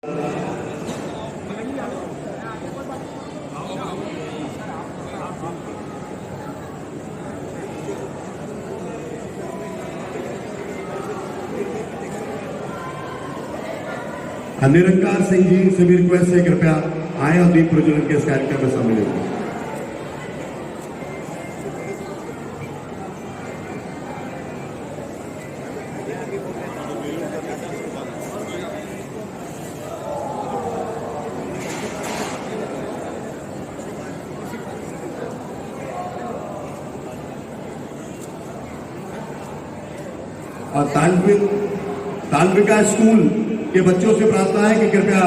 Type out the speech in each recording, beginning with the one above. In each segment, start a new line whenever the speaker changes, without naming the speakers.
निरंकार सिंह जी से भी रिक्वेस्ट है कृपया आए और दीप प्रज्वलन के इस कार्यक्रम में सम्मिलित हो। और ताल्विका स्कूल के बच्चों से प्रार्थना है कि कृपया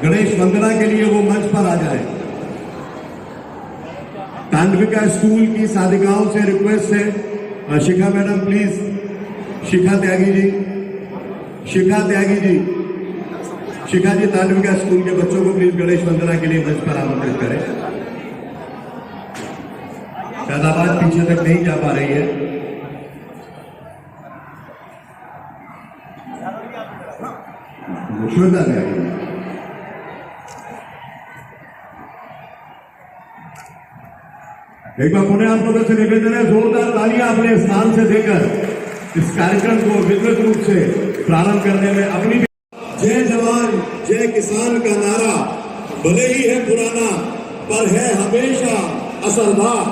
गणेश वंदना के लिए वो मंच पर आ जाए। ताल्विका स्कूल की साधिकाओं से रिक्वेस्ट है, Shikha madam please, Shikha Tyagi ji, Talvika school के बच्चों को प्लीज गणेश वंदना के लिए मंच पर आमंत्रित करें। पैदावार पीछे तक नहीं जा पा रही है। एक बार पुनः आप लोगों से निवेदन है, जोरदार तालियां अपने स्थान से देकर इस कार्यक्रम को विस्तृत रूप से प्रारंभ करने में अपनी जय जवान जय किसान का नारा भले ही है पुराना पर है हमेशा असरदार।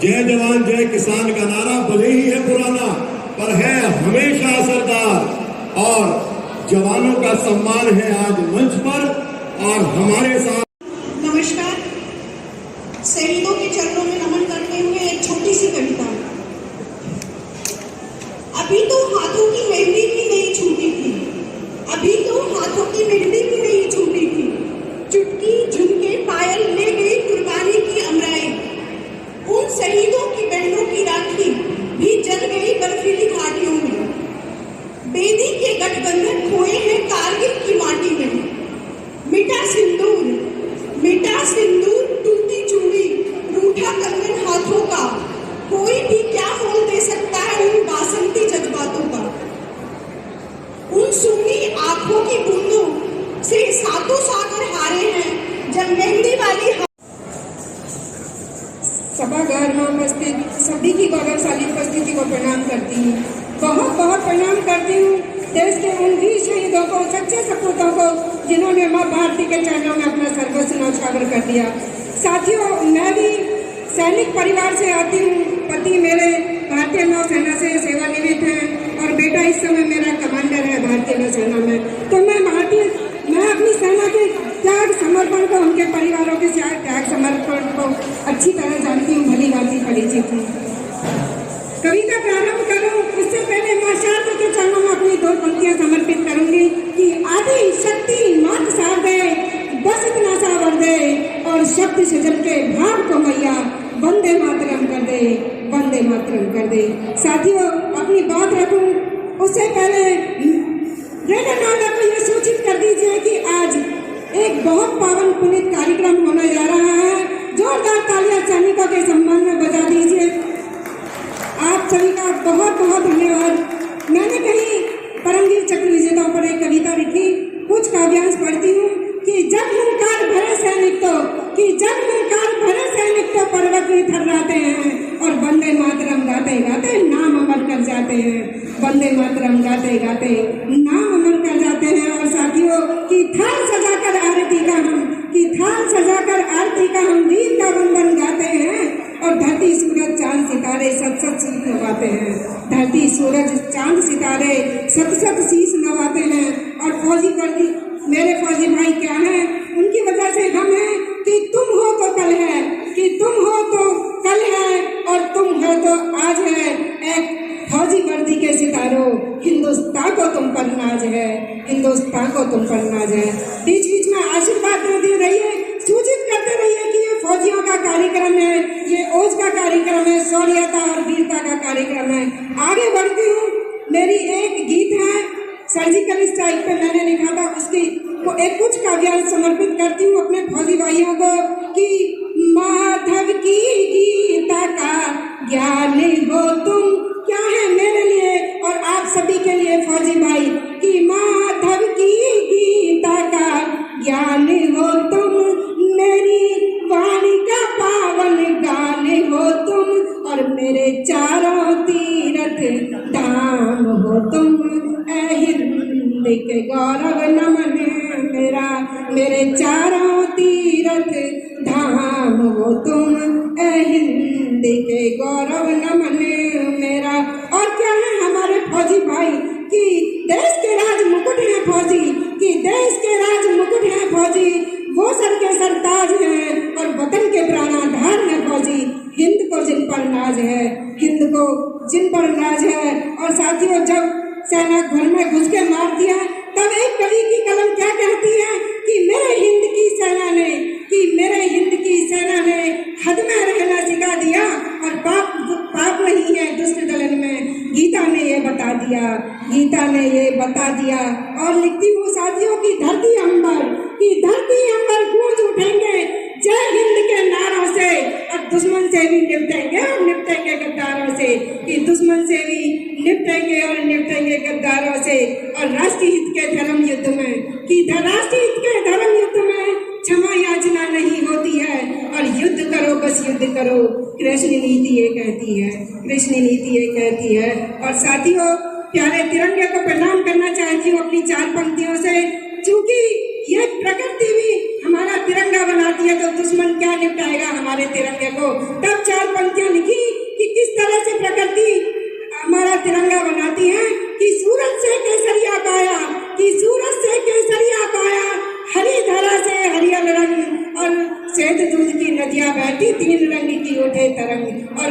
जय जवान जय किसान का नारा भले ही है पुराना पर है हमेशा असरदार और जवानों का सम्मान है आज मंच पर और हमारे साथ।
नमस्कार। शहीदों के चरणों में नमन करते हुए एक छोटी सी कविता। अभी तो हाथों की मेहंदी भी नहीं छूटी थी, अभी तो हाथों की मेहंदी भी नहीं छूटी थी, चुटकी झुमके पायल ले गई कुर्बानी की अमराई। उन शहीदों की बहनों की राखी भी जल गई बर्फीली घाटियों में। बेदी के गठबंधन खोए हैं कारगिल की माटी में। मिटा सिंदूर टूटी चूड़ी रूठा कंगन हाथों का, कोई भी क्या मोल दे सकता है उन बासंती जज्बातों का। उन सूनी आंखों की बूंदों से सातों सागर हारे हैं जब मेहंदी वाली।
सभागार में उपस्थित सभी की गौरवशाली उपस्थिति को प्रणाम करती हूँ। बहुत बहुत प्रणाम करती हूँ देश के उन वीर शहीदों को, सच्चे सपूतों को जिन्होंने माँ भारती के चरणों में अपना सर्वस्व न्यौछावर कर दिया। साथियों, मैं भी सैनिक परिवार से आती हूँ। पति मेरे भारतीय नौसेना से सेवानिवृत्त हैं और बेटा इस समय मेरा कमांडर है भारतीय नौसेना में। तो मैं अपनी सेना के त्याग समर्पण को, उनके परिवारों के त्याग समर्पण को अच्छी तरह जानती हूँ, भली भांति परिचित हूँ। कविता प्रारंभ करूं उससे पहले मां शारदा के चरणों में अपनी दो पंक्तियां समर्पित करूंगी कि आदि शक्ति मात सार दे, बस इतना सावर दे और शब्द से जब के भाव को मैया वंदे मातरम कर दे, वंदे मातरम कर दे। साथियों, अपनी बात रखूं उससे पहले रेडियो नाला को यह सूचित कर दीजिए कि आज एक बहुत पावन पुनीत कार्यक्रम होने जा रहा है। जोरदार तालियां सैनिकों के सम्मान में बजा दीजिए। आप सभी का बहुत बहुत धन्यवाद। मैंने कहीं परमवीर चक्र विजेताओं पर एक कविता लिखी, कुछ काव्यांश पढ़ती हूँ कि जब हुंकार भरे सैनिक तो पर्वत में थर्राते हैं और वंदे मातरम गाते गाते नाम अमर कर जाते हैं। वंदे मातरम गाते गाते नाम अमर कर जाते हैं। और साथियों, कि थाल सजाकर आरती का हम वीर का वंदन गाते हैं और धरती सूरज चांद सितारे सत सत शीश नवाते हैं। धरती सूरज चांद सितारे सत सत शीश नवाते हैं। और फौजी वर्दी मेरे फौजी भाई क्या है, उनकी वजह से हम हैं कि तुम हो तो कल है, कि तुम हो तो कल है और तुम हो तो आज है। एक फौजी वर्दी के सितारों, हिंदुस्तान को तुम पर नाज है, हिंदुस्तान को तुम पर नाज है। बीच बीच में आशीर्वाद देते रहिए, सूचित करते रहिए कि ये फौजियों का कार्यक्रम है, ये ओज का कार्यक्रम है, शौर्यता और वीरता का कार्यक्रम है। आगे बढ़ती हूँ। मेरी एक गीत है सर्जिकल स्ट्राइक पे मैंने लिखा था, उसकी एक कुछ काव्यांश समर्पित करती हूँ अपने फौजी भाइयों को कि माधव की गीता का ज्ञान हो तुम। क्या है मेरे लिए और आप सभी के लिए फौजी भाई कि माधव की गीता चारों तीरथ धाम हो तुम, ऐ हिंद के गौरव नमन मेरा। मेरे चारों तीरथ धाम हो तुम, ऐ हिंद के गौरव नमन मेरा। और क्या है हमारे फौजी भाई कि देश के राज मुकुट है फौजी, कि देश के राज मुकुट है फौजी, वो सर के सरताज है और वतन के प्राणाधार है फौजी। हिंद को जिन पर नाज है, हिंद को जिन पर नाज है। और साथियों, जब सेना घर में घुस के मार दिया तब एक कवि की कलम क्या कहती है कि मेरे हिंद की सेना ने, कि मेरे हिंद की सेना ने हद में रहना सिखा दिया और पाप नहीं है दुष्ट दलन में। गीता ने ये बता दिया, गीता ने ये बता दिया। और लिखती हूँ साथियों की धरती अंबर गूंज उठेंगे जय हिंद के नारों से, और दुश्मन से भी निपटेंगे और निपटेंगे गद्दारों से, कि दुश्मन से भी निपटेंगे और निपटेंगे गद्दारों से। और राष्ट्रीय हित के धर्म युद्ध में, कि राष्ट्रीय हित के धर्म युद्ध में क्षमा याचना नहीं होती है, और युद्ध करो बस युद्ध करो, कृष्ण नीति ये कहती है, कृष्ण नीति ये कहती है। और साथियों, प्यारे तिरंगे को प्रणाम करना चाहती हूँ अपनी चार पंक्तियों से, क्योंकि ये प्रकृति भी हमारा तिरंगा बनाती है, तो दुश्मन क्या निपटाएगा हमारे तिरंगे को। तब चार पंक्तियां लिखी कि किस तरह से प्रकृति हमारा तिरंगा बनाती है, कि सूरज से केसरिया काया, कि सूरज से केसरिया काया, हरी धरा से हरियल रंग, और श्वेत दूध की नदियां बहती तीन रंग की उठे तरंग। और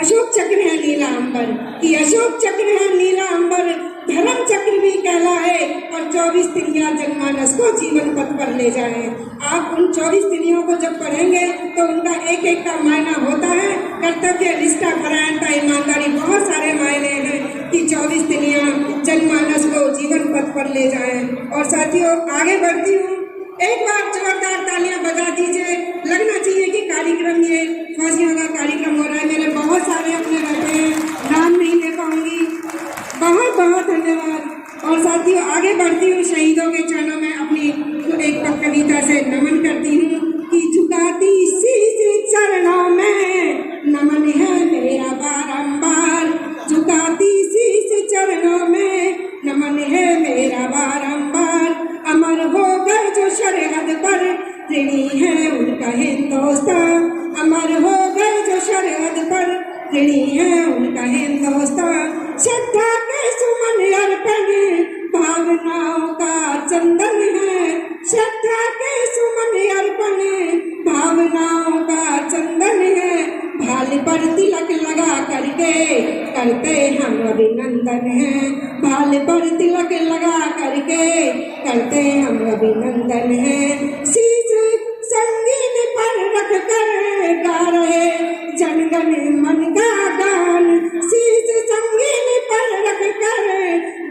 अशोक चक्र है नीला अंबर, कि अशोक चक्र है नीला अंबर, धर्म चक्र भी कहलाए, और 24 तिथियां जनमानस को जीवन पथ पर ले जाए। आप उन 24 तिथियों को जब पढ़ेंगे तो उनका एक एक का मायना होता है। कर्तव्य, निष्ठा, परायणता, ईमानदारी, बहुत सारे मायने हैं कि 24 तिथियां जनमानस को जीवन पथ पर ले जाए। और साथियों, आगे बढ़ती हूँ, एक बार जोरदार तालियां बजा दीजिए। लगना चाहिए कि कार्यक्रम ये फौजियों का कार्यक्रम हो रहा है। मेरे बहुत सारे अपने बैठे हैं, नाम नहीं ले पाऊंगी, बहुत बहुत धन्यवाद। और साथियों, आगे बढ़ती हूँ, शहीदों के चरणों में अपनी एक कविता से नमन करती हूँ कि झुकाती शीश चरणों में नमन है मेरा बारंबार, झुकाती शीश चरणों में नमन है मेरा बारंबार। अमर हो गए जो सरहद पर ऋणी है उनका हिंदुस्तान, अमर हो गए जो सरहद पर ऋणी है उनका हिंदुस्तान। श्रद्धा के सुमन अर्पण भावनाओं का चंदन है, श्रद्धा के सुमन अर्पण भावनाओं का चंदन है। भाल पर तिलक लगा करके करते हम अभिनंदन है, भाल पर तिलक लगा करके करते हम अभिनंदन है। शीश संगीन पर रख कर गा रहे जनगण मन का गान, शीश संगीन पर रख कर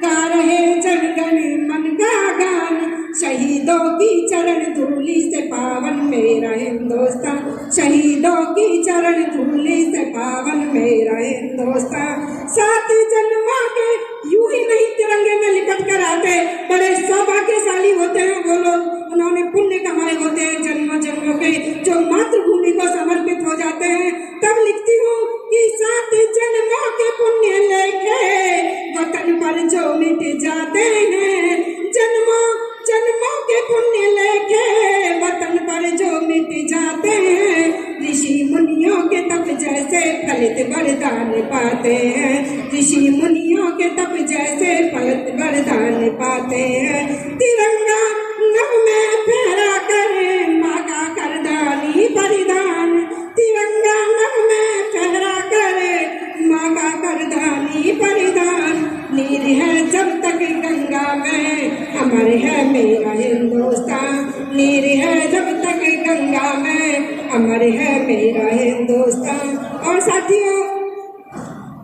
गा रहे जनगण मन का गान। शहीदों की चरण धूलि से पावन मेरा हिंदुस्तान, शहीदों की चरण धूलि से पावन मेरा हिंदुस्तान। 7 जन्मों के यूं ही नहीं तिरंगे में लिपट कर आते, बड़े सौभाग्यशाली होते हैं वो लोग, उन्होंने पुण्य कमाए होते हैं जन्मों जन्मों के, जो मातृभूमि को समर्पित हो जाते हैं। तब लिखती हूँ कि 7 जन्मों के पुण्य लेके वतन पर जो मिट जाते हैं, जन्मों जन्मों के पुण्य लेके वतन पर जो मिट जाते हैं। ऋषि मुनियों के तप जैसे फलित वरदान पाते हैं, ऋषि मुनियों के तप जैसे फलित वरदान पाते हैं। तिरंगा नभ में फहरा कर माँ का करदानी परिधान, तिरंगा नभ में फहरा कर माँ का करदानी परिधान। नीर है जब तक गंगा में अमर है मेरा हिंदुस्तान, नीर है जब तक गंगा में अमर है मेरा हिंदुस्तान। और साथियों,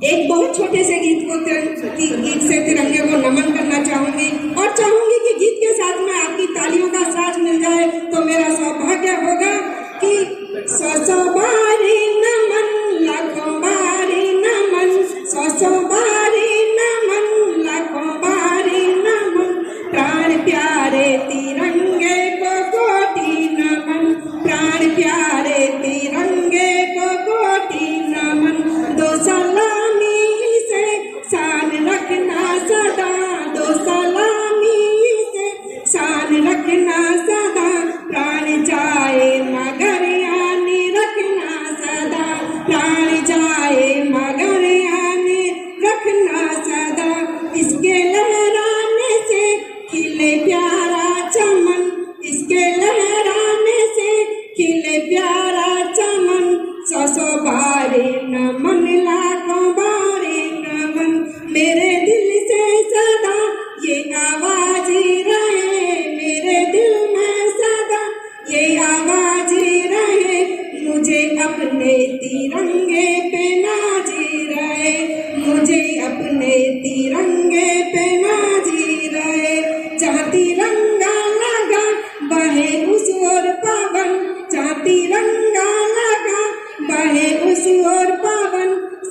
एक बहुत छोटे से गीत से तिरंगे को नमन करना चाहूंगी, और चाहूंगी कि गीत के साथ में आपकी तालियों का साथ मिल जाए तो मेरा सौभाग्य होगा कि 100 बारी नमन, लाखों बारी नमन, 100 बारी नमन, लाखों बारी नमन। प्राण प्यारे तिरंगे को कोटि नमन, प्राण प्यारे तिरंगे को कोटि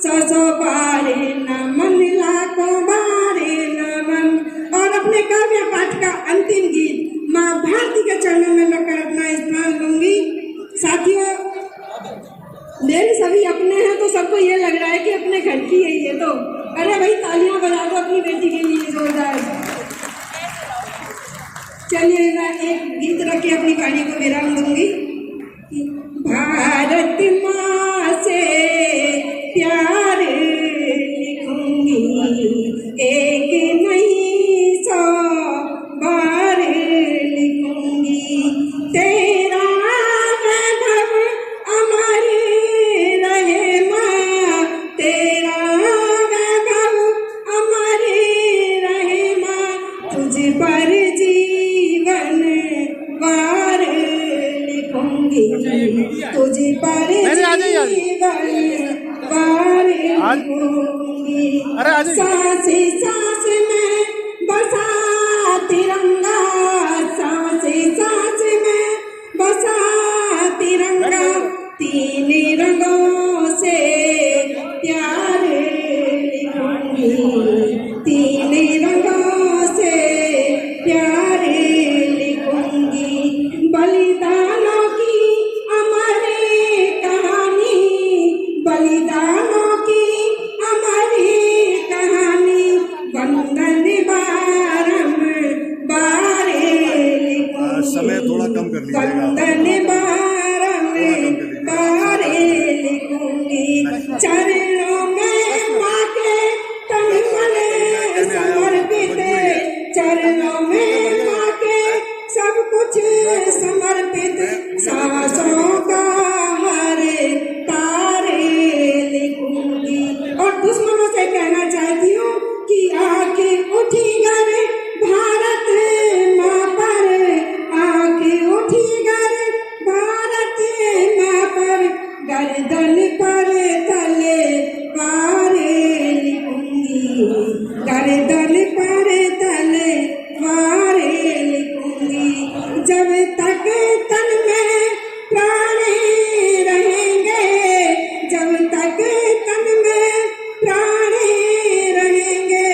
सौ बारे नमन लाखों बारे नमन। और अपने काव्य पाठ का अंतिम गीत माँ भारती के चरणों में लगकर अपना स्थान लूंगी। साथियों, मेरे सभी अपने हैं तो सबको ये लग रहा है कि अपने घर की है ये तो। अरे भाई तालियां बजा दो अपनी बेटी के लिए जोरदार। चलिए मैं एक गीत रख के अपनी वाणी को विराम दूंगी। भारत माँ से प्यार लिखूंगी, एक नहीं 100 बार लिखूंगी। तेरा वैभव अमर रहे माँ, तेरा वैभव अमर रहे माँ। तुझ पर जीवन वार लिखूंगी, तुझ पर जीवन वार लिखूंगी। सांस सांस में बसा तिरंगा, सांस सांस में बसा तिरंगा। 3 रंगों से प्यार लिखूंगी, 3 रंगों से प्यार लिखूंगी। बलिदानों की अमर कहानी, बलिदानों की अमर कहानी। वंदन बारंबार लिखूंगी,
समय थोड़ा कम कर लीजिएगा।
वंदन बारंबार लिखूंगी। चरणों में माँ के तन मन समर्पित, चरणों में माँ के सब कुछ समर्पित। सांसों का हर तार लिखूंगी। और दुश्मनों से कहना चाहती हूँ कि आके उठी गर भारत माँ पर, आके उठी गर भारत माँ पर। गर्दन पर तलवार लिखूंगी, गर्दन पर तलवार लिखूंगी। जब तक तन में प्राण रहेंगे, जब तक तन में प्राण रहेंगे,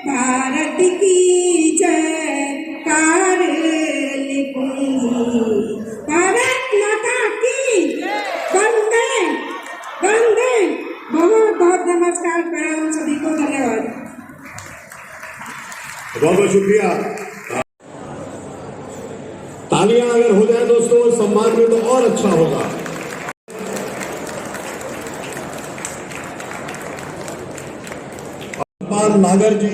भारत की जयकार लिखूंगी। भारत माता की वंदे वंदे। बहुत बहुत नमस्कार, प्रणाम सभी को, धन्यवाद।
बहुत बहुत शुक्रिया। तालियां अगर हो जाए दोस्तों सम्मान में तो और अच्छा होगा। ब्रह्मपाल नागर जी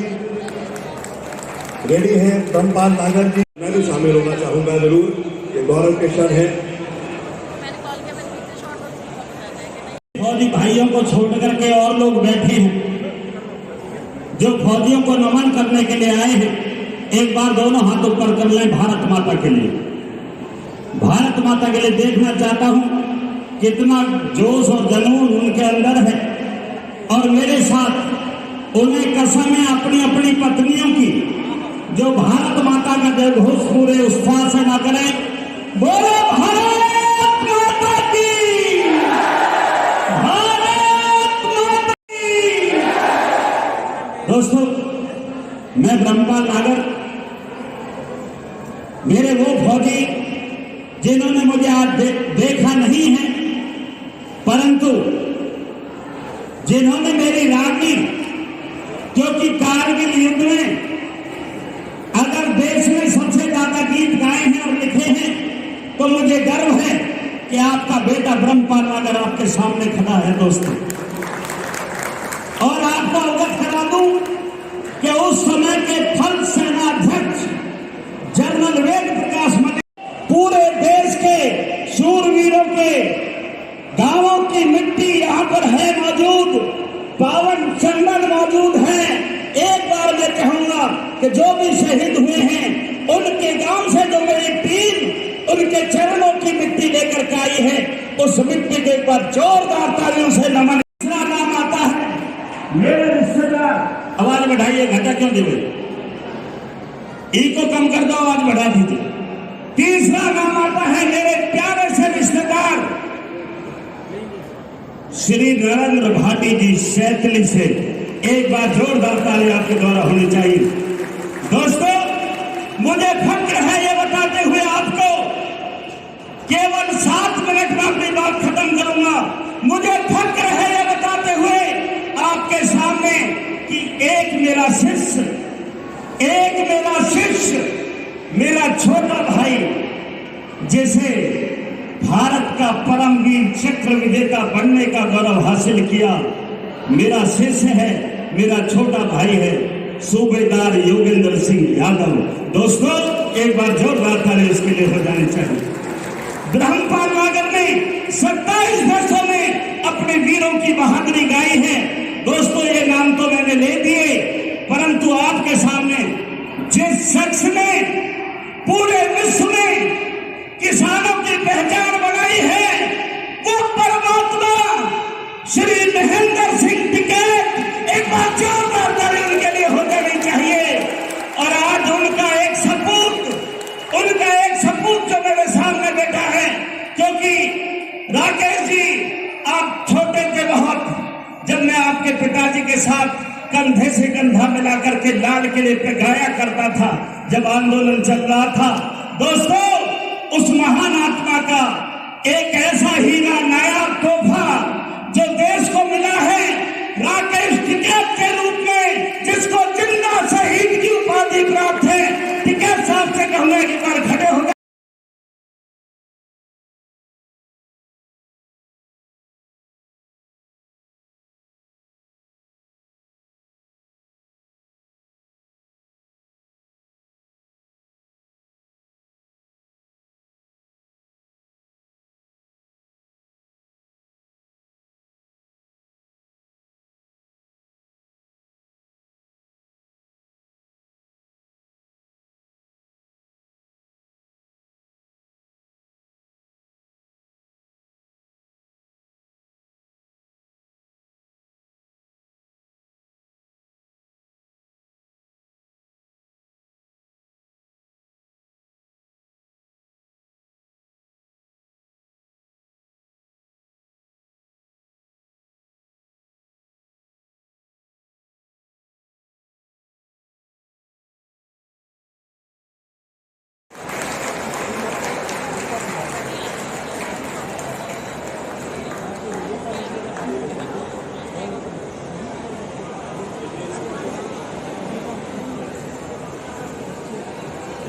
रेडी हैं। ब्रह्मपाल नागर जी, मैं भी शामिल होना चाहूंगा जरूर, ये गौरव के क्षण है।
फौजी भाइयों को छोड़ करके और लोग बैठे हैं जो फौजियों को नमन करने के लिए आए हैं। एक बार दोनों हाथ ऊपर कर लें भारत माता के लिए। भारत माता के लिए देखना चाहता हूं कितना जोश और जुनून उनके अंदर है। और मेरे साथ उन्हें कसम है अपनी अपनी पत्नियों की, जो भारत माता का जयघोष पूरे उत्साह से न करें। बोलो भारत माता की, भारत माता की। दोस्तों, मैं ब्रह्मपाल नागर, मेरे वो फौजी जिन्होंने मुझे आज देखा नहीं है, परंतु जिन्होंने मेरी रानी, क्योंकि कारगिल युद्ध में अगर देश में सबसे ज्यादा गीत गाए हैं और लिखे हैं तो मुझे गर्व है कि आपका बेटा ब्रह्मपाल नागर आपके सामने खड़ा है दोस्तों। और आपको अवगत करा दूं कि उस समय के थल सेनाध्यक्ष जनरल वेद प्रकाश मलिक पूरे देश के शूरवीरों के गांवों की मिट्टी यहाँ पर है मौजूद, पावन चंदन मौजूद है। एक बार मैं कहूंगा कि जो भी शहीद हुए हैं उनके गांव से जो मेरी टीम उनके चरणों की मिट्टी लेकर के आई है, उस मिट्टी के ऊपर जोरदार तालियों से नमन। तीसरा नाम आता है मेरे रिश्तेदार। आवाज बढ़ाइए, घटा क्यों दे को कम कर दो, आवाज बढ़ा दीजिए। तीसरा नाम आता है मेरे प्यारे से रिश्तेदार श्री नरेंद्र भाटी जी सैतली से एक बार जोरदार ताली आपके द्वारा होनी चाहिए। दोस्तों, मुझे फक्र है ये बताते हुए आपको, केवल 7 मिनट में अपनी बात खत्म करूंगा। मुझे फक्र है ये बताते हुए आपके सामने कि एक मेरा शिष्य, मेरा छोटा भाई, जिसे भारत का परमवीर चक्र विजेता बनने का गौरव हासिल किया, मेरा शिष्य है, मेरा छोटा भाई है, सूबेदार योगेंद्र सिंह यादव। दोस्तों, एक बार जोरदार ताली इसके लिए हो जानी चाहिए। ब्रह्मपाल नागर ने 27 वर्षों में अपने वीरों की बहादुरी गाई है। दोस्तों, ये नाम तो मैंने ले दिए, परंतु आपके सामने जिस शख्स ने पूरे विश्व में किसानों की पहचान बनाई है, वो परमात्मा श्री महेंद्र सिंह टिकैत। एक बार जोरदार ताली उनके लिए हो जानी चाहिए। और आज उनका एक सपूत जो मेरे सामने बैठा है, क्योंकि राकेश जी, आप छोटे थे बहुत जब मैं आपके पिताजी के साथ कंधे से कंधा मिला करके लाल किले पे गाया करता था, जब आंदोलन चल रहा था। दोस्तों, उस महान आत्मा का एक ऐसा हीरा नायाब तोहफा जो देश को मिला है, राकेश टिकैत के रूप में, जिसको जिंदा शहीद की उपाधि प्राप्त है। टिकैत साहब से कहूंगा कि बार खड़े हो गए।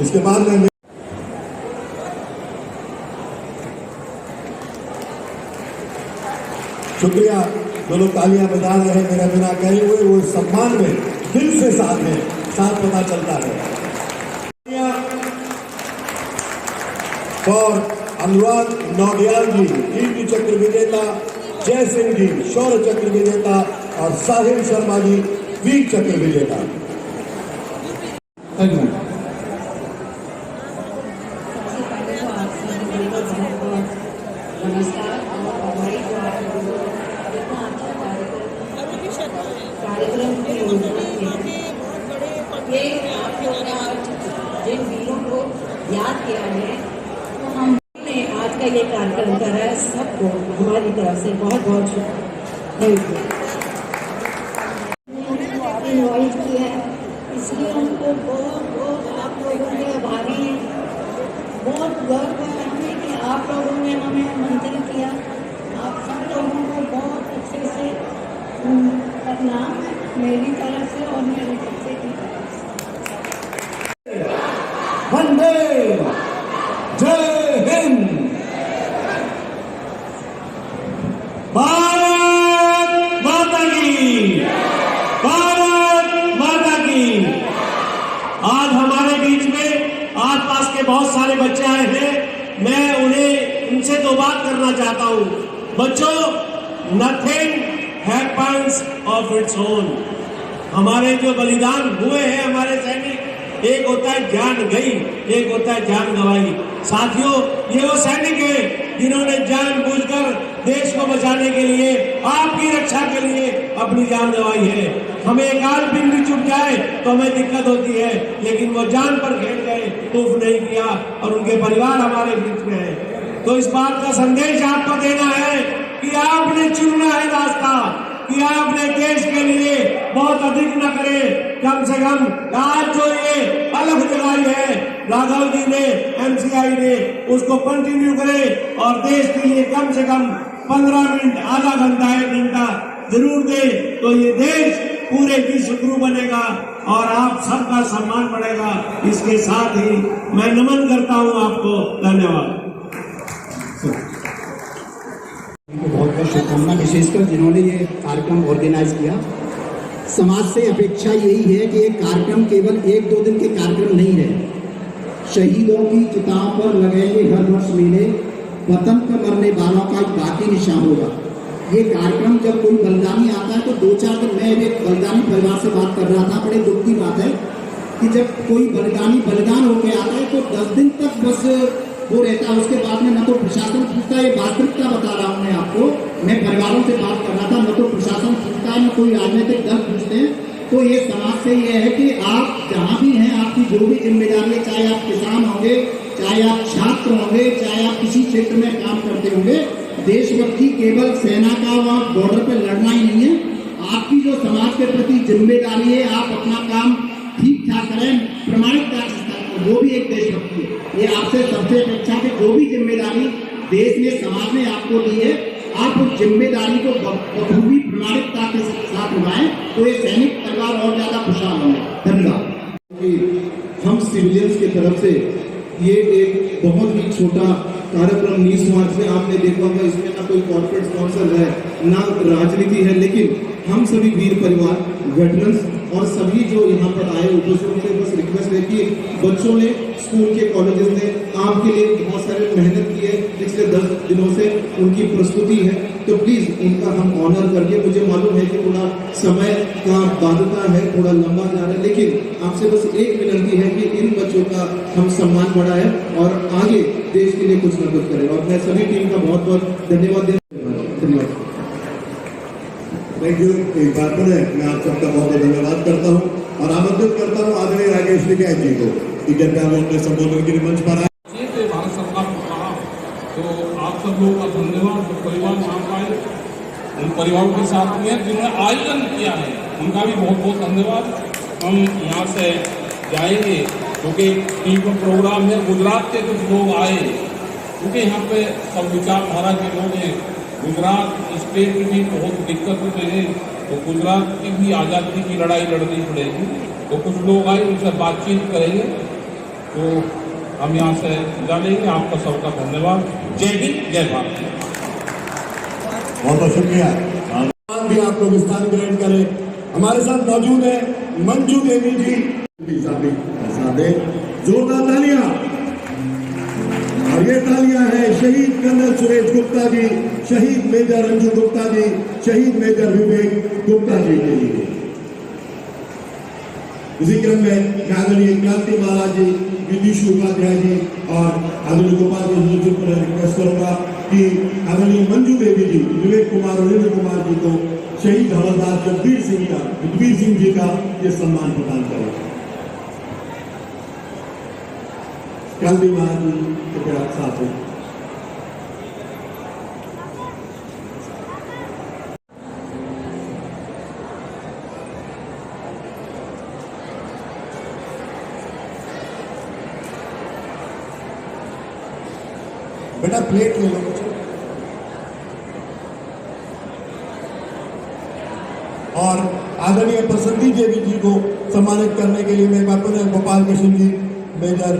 इसके बाद में शुक्रिया, जो लोग तालियां बजा रहे हैं मेरा बिना कहे हुए, वो सम्मान में दिल से साथ है, साथ पता चलता है। और अनुराग नौडियाल जी कीर्ति चक्र विजेता, जय सिंह जी शौर्य चक्र विजेता और साहिल शर्मा जी वीर चक्र विजेता।
नमस्कार और बधाई जो आप लोगों को इतना अच्छा कार्यक्रम की योजना ये आप लोगों ने आज जिन वीरों को याद किया है, तो हमने आज का ये कार्यक्रम करा है, सबको हमारी तरफ से बहुत बहुत शुक्रिया। इन्वाइट किया है, इसलिए हमको बहुत आप लोगों के आभारी हैं। बहुत गर्व है हमें कि आप लोगों ने हमें आमंत्रित किया। आप सब लोगों को बहुत अच्छे से प्रणाम मेरी तरफ से और मेरे बच्चे की तरफ से।
वंदे जय हिंद।
भारत माता की, भारत माता की। आज हमारे बीच में आसपास के बहुत सारे बच्चे आए हैं। मैं उनसे 2 बात करना चाहता हूं। बच्चों, nothing happens of its own. हमारे जो बलिदान हुए हैं हमारे सैनिक, एक होता है जान गई, एक होता है जान गंवाई। साथियों, ये वो सैनिक हैं जिन्होंने जानबूझकर देश को बचाने के लिए, आपकी रक्षा के लिए अपनी जान गंवाई है। हमें एक आध दिन भी चुप जाए तो हमें दिक्कत होती है, लेकिन वो जान पर खेल गए, तूफ नहीं किया, और उनके परिवार हमारे बीच में है। तो इस बात का संदेश आपको देना है कि आपने चुनना है रास्ता, कि आपने देश के लिए बहुत अधिक न करे, कम से कम आज जो ये अलग जगाई है राघव जी ने, MCI ने, उसको कंटिन्यू करे और देश के लिए कम से कम 15 मिनट, आधा घंटा, 1 घंटा जरूर दे, तो ये देश पूरे विश्व गुरु बनेगा और आप सबका सम्मान बढ़ेगा। इसके साथ ही मैं नमन करता हूं आपको। धन्यवाद।
बहुत बहुत शुभकामना, विशेषकर जिन्होंने ये कार्यक्रम ऑर्गेनाइज किया। समाज से अपेक्षा यही है कि ये कार्यक्रम केवल 1-2 दिन के कार्यक्रम नहीं रहे। शहीदों की चिताओं पर लगेंगे हर वर्ष मेले, वतन पर मरने वालों का एक बाकी निशान होगा। ये कार्यक्रम जब कोई बलिदानी आता है तो 2-4 दिन, मैं एक बलिदानी परिवार से बात कर रहा था, बड़े दुख की बात है कि जब कोई बलिदानी बलिदान होके आता है तो 10 दिन तक बस वो रहता है। उसके बाद में न तो प्रशासन पूछता है, ये वास्तविकता बता रहा हूँ मैं आपको, मैं परिवारों से बात कर रहा था, न तो प्रशासन पूछता है, न कोई राजनीतिक दल पूछते हैं। तो ये समाज से ये है कि आप जहाँ भी हैं, आपकी जो भी जिम्मेदारी है, चाहे आप किसान होंगे, चाहे आप छात्र होंगे, चाहे आप किसी क्षेत्र में काम करते होंगे, देशभक्ति केवल सेना का वहाँ बॉर्डर पर लड़ना ही नहीं है। आपकी जो समाज के प्रति जिम्मेदारी है, आप अपना काम ठीक ठाक करें, प्रमाणिकता के साथ, वो भी एक देशभक्ति है। ये आपसे सबसे अपेक्षा कि जो भी जिम्मेदारी देश ने, समाज ने आपको दी है, आप उस जिम्मेदारी को बखूबी प्रमाणिकता के साथ निभाएं, तो ये सैनिक परिवार और ज्यादा खुशहाल होंगे। धन्यवाद।
हम सिविलियंस की तरफ से ये एक बहुत ही छोटा कार्यक्रम 19 मार्च में आपने देखा होगा, इसमें ना कोई कॉर्पोरेट स्पॉन्सर है, ना राजनीति है, लेकिन हम सभी वीर परिवार, वेटरन्स और सभी जो यहाँ पर आए उपस्थित थे, बस रिक्वेस्ट है कि बच्चों ने, स्कूल के, कॉलेजेस ने आपके लिए बहुत सारे मेहनत की है पिछले 10 दिनों से, उनकी प्रस्तुति है, तो प्लीज उनका हम ऑनर करके, मुझे मालूम है कि थोड़ा समय का बाध्यता है, थोड़ा लंबा जा रहा है, लेकिन आपसे बस एक विनती है कि इन बच्चों का हम सम्मान बढ़ाएं और आगे देश के लिए कुछ न कुछ करें। और मैं सभी टीम का बहुत बहुत धन्यवाद धन्यवाद।
Thank you. एक बार फिर मैं आप सबका बहुत बहुत धन्यवाद करता हूँ और आमंत्रित करता हूँ आदरणीय राकेश टिकैत जी को कि जब हम अपने संबोधन के लिए मंच पर आए।
भारत सरकार को कहा तो आप सब लोगों का धन्यवाद, जो परिवार वहाँ का आए, उन परिवारों के साथ में जिन्होंने आयोजन किया है, उनका भी बहुत बहुत धन्यवाद। हम यहाँ से जाएंगे क्योंकि टीम का प्रोग्राम है, गुजरात के कुछ लोग आए क्योंकि यहाँ पे सब विचारधारा के लोग हैं। गुजरात स्टेट में बहुत दिक्कत में है, तो गुजरात की भी आज़ादी की लड़ाई लड़नी पड़ेगी, तो कुछ लोग आए, उनसे बातचीत करेंगे, तो हम यहाँ से जानेंगे। आपका सबका धन्यवाद। जय हिंद, जय भारत।
बहुत बहुत शुक्रिया। भी आप लोग स्थान ग्रहण करें। हमारे साथ मौजूद है मंजू देवी जी, जोरदार तालियां। और ये तालियां हैं शहीद कर्नल सुरेश गुप्ता जी, शहीद मेजर रंजू गुप्ता जी, शहीद मेजर विवेक गुप्ता जी के लिए। इसी क्रम में आदरणीय क्रांति महाराज जी, विदुष उपाध्याय जी और आदरणीय गोपाल जी से रिक्वेस्ट करूंगा कि आदरणीय मंजू देवी जी, विवेक कुमार और इंद्र कुमार जी को शहीद हवलदार जगबीर सिंह जी का ये सम्मान प्रदान करें। क्रांति महाराज जी कृपया साथ हैं। बेटा प्लेट ले लो कुछ। और आदरणीय प्रसन्नी देवी जी को सम्मानित करने के लिए मैं बापुर गोपाल कृष्ण जी, मेजर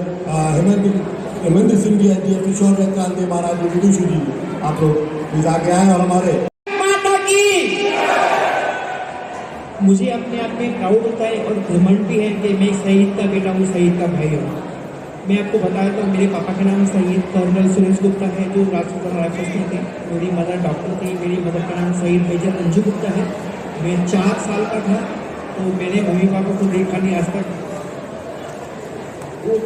हेमंत सिंह जी, किशोर क्रांति महाराज जी, विदुषी जी, आप लोग प्लीज आगे आए। और हमारे
माता की, मुझे अपने आप में प्राउड होता है और घमंड भी है कि मैं शहीद का बेटा हूँ, शहीद का भाई हूँ। मैं आपको बताया तो मेरे पापा का नाम शहीद कर्नल सुरेश गुप्ता है, जो राजपूत राजशास्त्री थे। मेरी मदर डॉक्टर थी। मेरी मदर का नाम शहीद मेजर रंजू गुप्ता है। मैं 4 साल का था तो मैंने मम्मी पापा को देखा नहीं आज तक। वो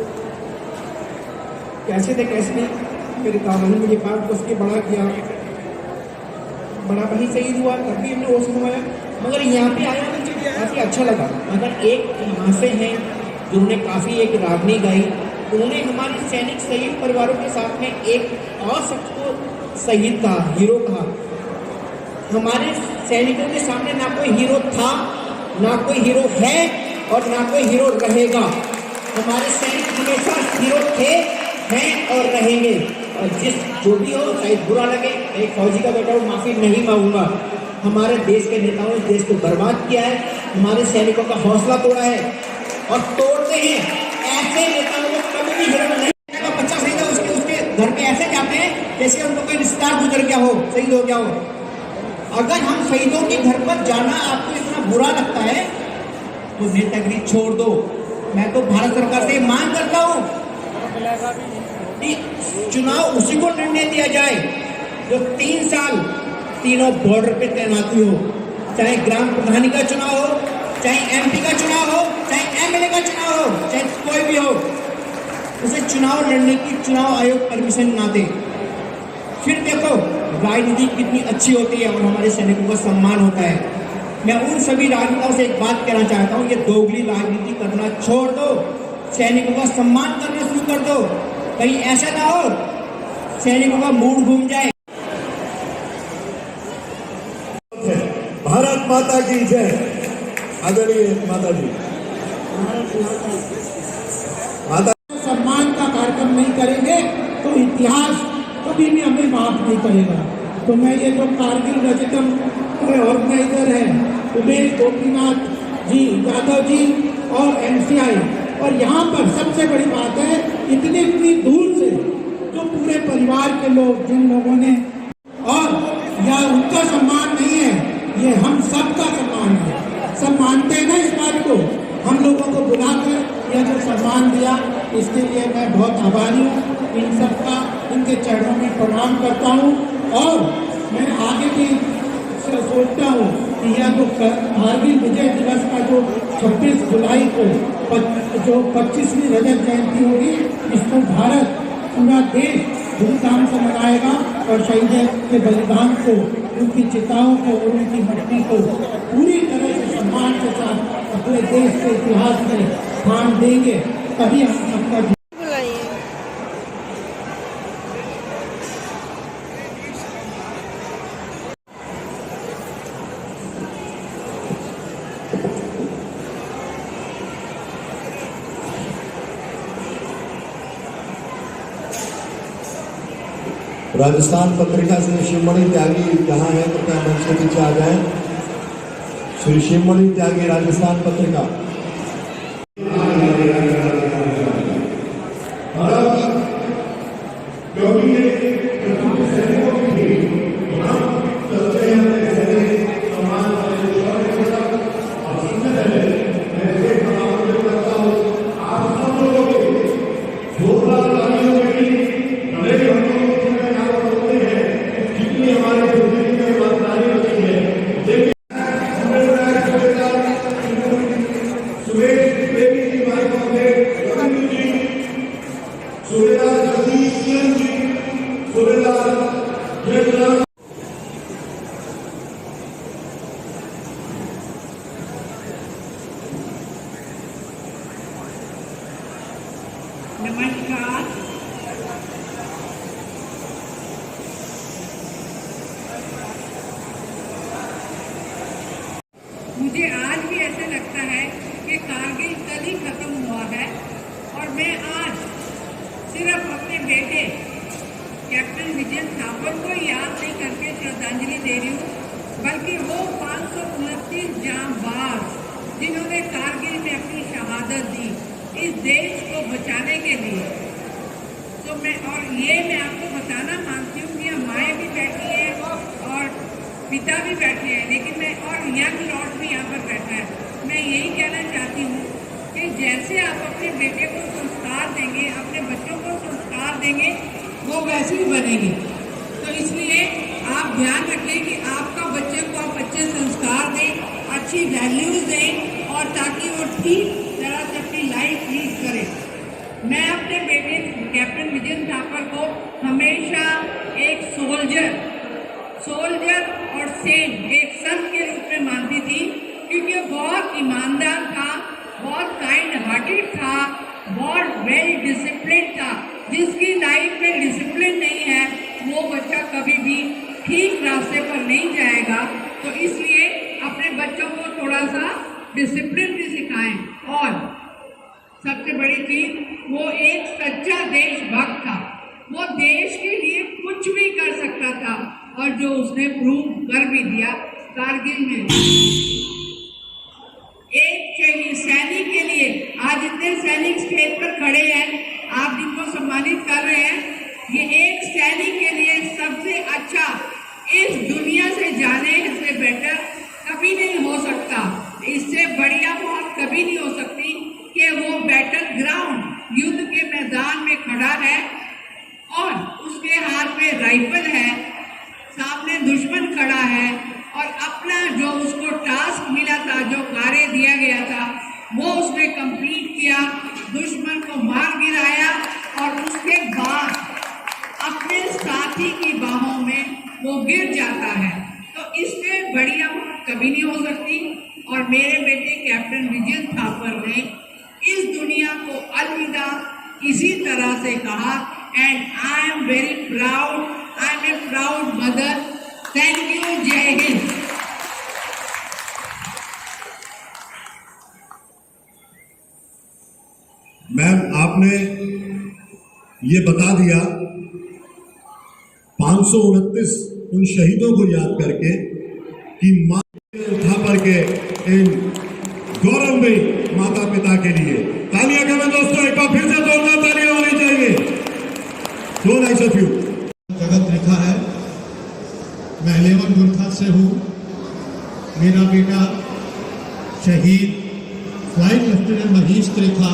कैसे थे कैसे नहीं, मेरे दादा ने मुझे पास बस के बड़ा किया। बड़ा भाई शहीद हुआ तब भी हमने वो सुनवाया, मगर यहाँ पे आया मुझे काफ़ी अच्छा लगा। मगर एक यहाँ से हैं जिन्होंने काफ़ी एक रागनी गाई, उन्होंने हमारे सैनिक शहीद परिवारों के साथ में एक और शख्स को शहीद कहा, हीरो कहा। हमारे सैनिकों के सामने ना कोई हीरो था, ना कोई हीरो है और ना कोई हीरो रहेगा। हमारे सैनिक हमेशा हीरो थे, हैं और रहेंगे। और जो भी हो, शायद बुरा लगे, एक फौजी का बेटा हूँ, माफी नहीं मांगूंगा। हमारे देश के नेताओं ने देश को बर्बाद किया है, हमारे सैनिकों का हौसला तोड़ा है और तोड़ते हैं। ऐसे नेताओं को कभी भी हीरो नहीं। बच्चा शहीद है, उसके घर में ऐसे जाते हैं जैसे उनको कोई रिश्तेदार गुजर गया हो, शहीद हो गया हो। अगर हम शहीदों के घर पर जाना आपको इतना बुरा लगता है तो नेतागिरी छोड़ दो। मैं तो भारत सरकार से मांग करता हूँ कि चुनाव उसी को लड़ने दिया जाए जो 3 साल तीनों बॉर्डर पे तैनाती हो, चाहे ग्राम प्रधानी का चुनाव हो, चाहे एमपी का चुनाव हो, चाहे एमएलए का चुनाव हो, चाहे कोई भी हो, उसे चुनाव लड़ने की चुनाव आयोग परमिशन ना दे। फिर देखो राजनीति कितनी अच्छी होती है और हमारे सैनिकों का सम्मान होता है। मैं उन सभी राजनेताओं से एक बात कहना चाहता हूँ, ये दोगली राजनीति करना छोड़ दो, सैनिकों का सम्मान करना शुरू कर दो। कहीं ऐसा ना हो सैनिकों का मूड घूम जाए।
भारत माता की जय। आदरणीय माता जी, माता
सम्मान का कार्यक्रम नहीं करेंगे तो इतिहास कभी भी हमें माफ नहीं करेगा। तो मैं ये जो कारगिल रजतम ऑर्गेनाइजर है उमेश गोपीनाथ जी, यादव जी और एमसीआई, और यहाँ पर सबसे बड़ी बात है इतनी दूर से जो पूरे परिवार के लोग, जिन लोगों ने, और यह उनका सम्मान नहीं है, ये हम सबका सम्मान है। सब मानते हैं ना इस बात को। हम लोगों को बुलाकर यह जो सम्मान दिया, इसके लिए मैं बहुत आभारी हूँ। इन सबका, इनके चरणों में प्रणाम करता हूँ। और मैं आगे भी सोचता हूँ कि यह जो कारगिल विजय दिवस का जो 26 जुलाई को जो 25वीं रजत जयंती होगी, इसको भारत, पूरा देश धूमधाम से मनाएगा और शहीदों के बलिदान को, उनकी चिताओं को और उनकी मट्टी को पूरी तरह से सम्मान के साथ अपने देश के इतिहास में स्थान देंगे। तभी हम सबका
राजस्थान पत्रिका से शिवमणि त्यागी जहाँ है कृपया मंच के पीछे आ जाए। श्री शिवमणि त्यागी, राजस्थान पत्रिका।
नमस्कार। मुझे आज भी ऐसा लगता है कि कारगिल कल ही खत्म हुआ है और मैं आज सिर्फ अपने बेटे कैप्टन विजय थापर को याद नहीं करके श्रद्धांजलि दे रही हूँ, बल्कि वो 529 जांबाज जिन्होंने कारगिल में अपनी शहादत दी इस देश को बचाने के लिए। तो मैं आपको बताना मानती हूँ कि माएँ भी बैठी हैं और पिता भी बैठे हैं, लेकिन मैं और यंग लॉर्ड भी यहाँ पर बैठा है। मैं यही कहना चाहती हूँ कि जैसे आप अपने बेटे को संस्कार देंगे, अपने बच्चों को संस्कार देंगे, वो वैसे ही बनेंगे। तो इसलिए आप ध्यान रखें कि आपका बच्चे को आप अच्छे संस्कार दें, अच्छी वैल्यूज दें, और ताकि वो ठीक तरह से अपनी लाइफ लीड करे। मैं अपने बेटे कैप्टन विजय थापर को हमेशा एक सोल्जर और सेंट, एक संत के रूप में मानती थी, क्योंकि वो बहुत ईमानदार था, बहुत काइंड हार्टेड था, बहुत वेल डिसिप्लिन था। जिसकी लाइफ में डिसिप्लिन नहीं है वो बच्चा कभी भी ठीक रास्ते पर नहीं जाएगा। डिसिप्लिन भी सिखाएं और सबसे बड़ी चीज वो एक सच्चा देशभक्त था। वो देश के लिए कुछ भी कर सकता था और जो उसने प्रूव कर भी दिया कारगिल में। एक शहीद सैनिक के लिए आज इतने सैनिक स्टेज पर खड़े हैं, आप जिनको सम्मानित कर रहे हैं, ये एक सैनिक के लिए सबसे अच्छा इस दुनिया से जाने से बेटर कभी नहीं हो सकता। इससे बढ़िया बात कभी नहीं हो सकती कि वो बैटल ग्राउंड युद्ध के मैदान में खड़ा है और उसके हाथ में राइफल है, सामने दुश्मन खड़ा है और अपना जो उसको टास्क मिला था, जो कार्य दिया गया था, वो उसने कंप्लीट किया, दुश्मन को मार गिराया और उसके बाद अपने साथी की बाहों में वो गिर जाता है। तो इससे बढ़िया कभी नहीं हो सकती। और मेरे बेटे कैप्टन विजय थापर ने इस दुनिया को अलविदा इसी तरह से कहा and I am very proud, I am a proud mother. Thank you, जय हिंद।
मैम, आपने ये बता दिया 529 उन शहीदों को याद करके कि मां थापर के इन गौरवमयी माता पिता के लिए तालियां करें दोस्तों, एक बार फिर से जोरदार तालियां होनी चाहिए। So nice of you.
जगत रेखा है, मैं 11 गुरखा से हूँ। मेरा बेटा शहीद फ्लाइट लेफ्टिनेंट मनीष त्रिखा,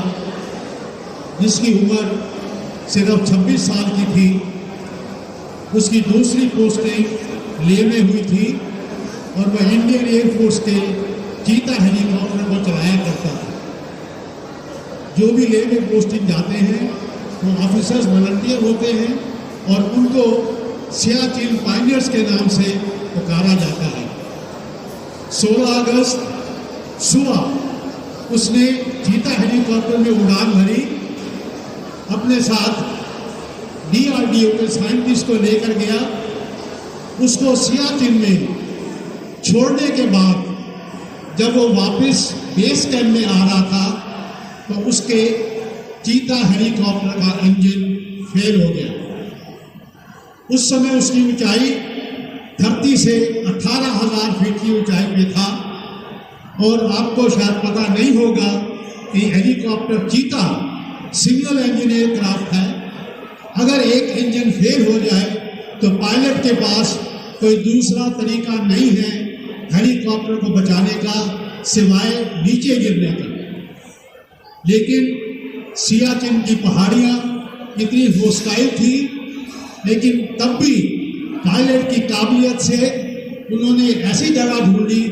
जिसकी उम्र सिर्फ 26 साल की थी, उसकी दूसरी पोस्टिंग लेह में हुई थी और वह इंडियन एयरफोर्स के चीता हेलीकॉप्टर को चलाया करता था। जो भी लेह में पोस्टिंग जाते हैं वो ऑफिसर्स वॉलंटियर होते हैं और उनको सियाचिन पायनियर्स के नाम से पुकारा जाता है। 16 अगस्त सुबह उसने चीता हेलीकॉप्टर में उड़ान भरी, अपने साथ DRDO के साइंटिस्ट को लेकर गया। उसको सियाचिन में छोड़ने के बाद जब वो वापस बेस कैंप में आ रहा था तो उसके चीता हेलीकॉप्टर का इंजन फेल हो गया। उस समय उसकी ऊंचाई धरती से 18,000 फीट की ऊंचाई पे था और आपको शायद पता नहीं होगा कि हेलीकॉप्टर चीता सिंगल इंजन एयरक्राफ्ट है। अगर एक इंजन फेल हो जाए तो पायलट के पास कोई दूसरा तरीका नहीं है हेलीकॉप्टर को बचाने का सिवाय नीचे गिरने का। लेकिन सियाचिन की पहाड़ियां इतनी होस्टाइल थी, लेकिन तब भी पायलट की काबिलियत से उन्होंने ऐसी जगह ढूंढी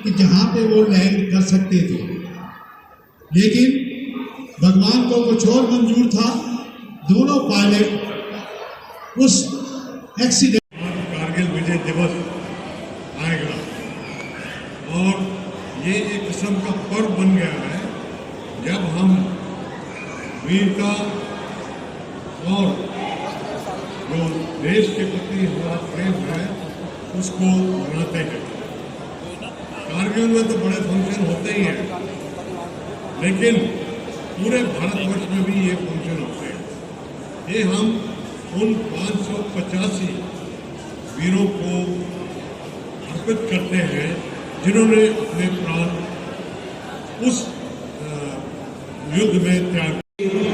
कि जहां पे वो लैंड कर सकते थे। लेकिन भगवान को कुछ और मंजूर था। दोनों पायलट उस एक्सीडेंट
कारगिल विजय दिवस आएगा और ये एक किस्म का पर्व बन गया है जब हम वीरता और जो देश के प्रति हमारा प्रेम है उसको मनाते हैं। कारगिल में तो बड़े फंक्शन होते ही हैं, लेकिन पूरे भारतवर्ष में भी ये फंक्शन होते हैं। ये हम उन 585 वीरों को अर्पित करते हैं जिन्होंने अपने प्राण उस युद्ध में त्याग।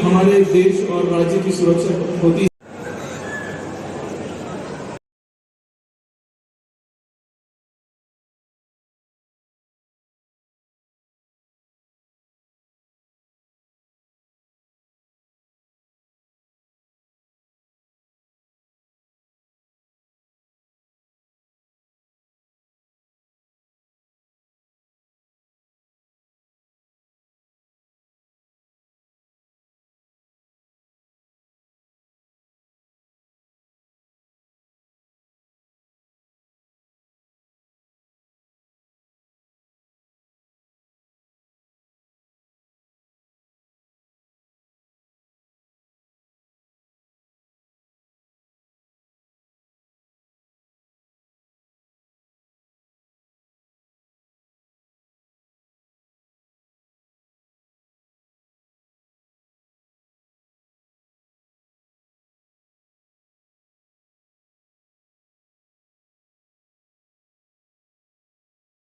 हमारे देश और राज्य की सुरक्षा होती है।